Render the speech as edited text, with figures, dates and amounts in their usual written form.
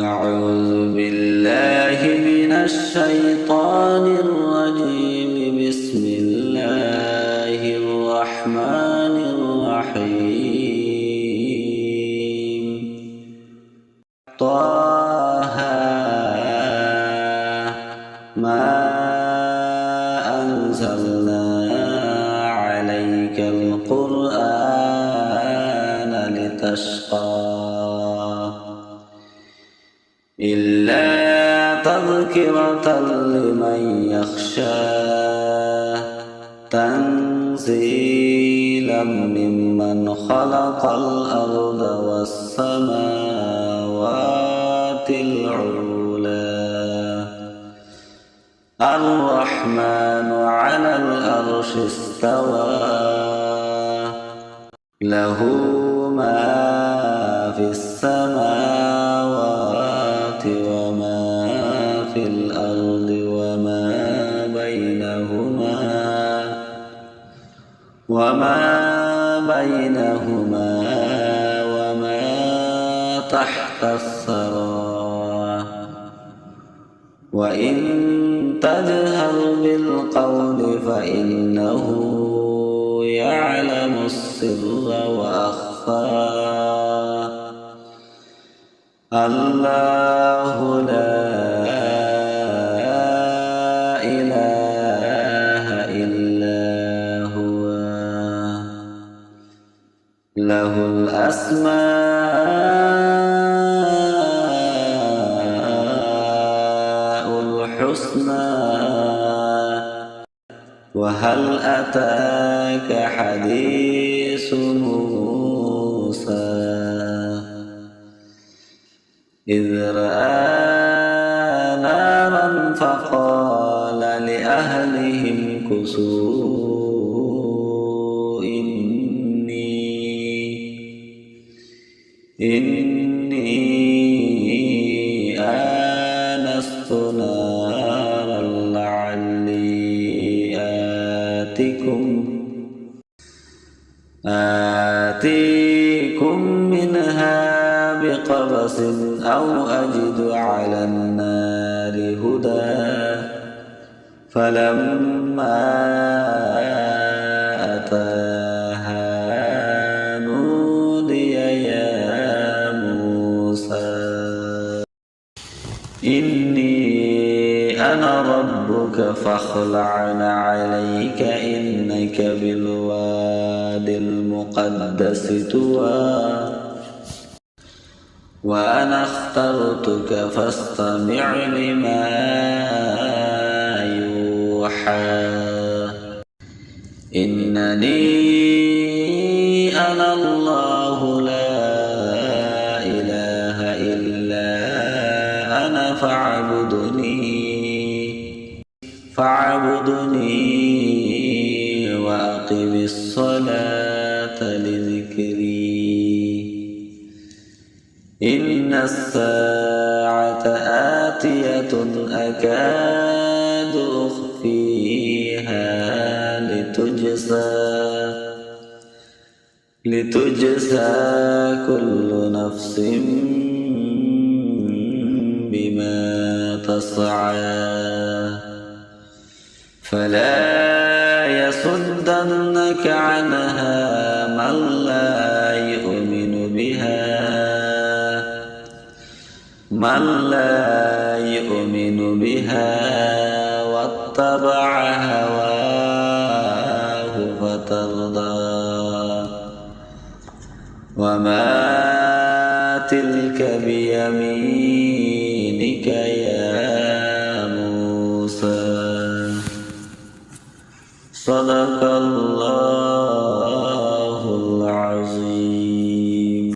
أعوذ بالله من الشيطان الرجيم. بسم الله الرحمن الرحيم. طه ما أنزلنا عليك القرآن لتشقى إلا تذكرة لمن يخشى تنزيلا ممن خلق الأرض والسماوات العلى الرحمن على العرش استوى له ما في السماوات وما في الأرض وما بينهما وما تحت الثرى وإن تجهر بالقول فإنه يعلم السر وأخفى الله لا إله إلا هو له الأسماء الحسنى. وهل أتاك حديث موسى إذ رأى نارا فقال لأهلهم كثوا إني آنست نارا لعلي آتيكم منها بقبس أو أجد على النار هدى. فلما أتاها نودي يا موسى إني أنا ربك فاخلع عليك إنك بالواد المقدس طوى وأنا اخترتك فاستمع لما يوحى إنني أنا الله لا إله إلا أنا فاعبدني وأقم الصلاة لذكري. إن الساعة آتية أكاد أخفيها لتجزى كل نفس بما تسعى فلا يصدنك عنها من لا يؤمن بها واتبع هواه فترضى. وما تلك بيمينك يا موسى. صدق الله.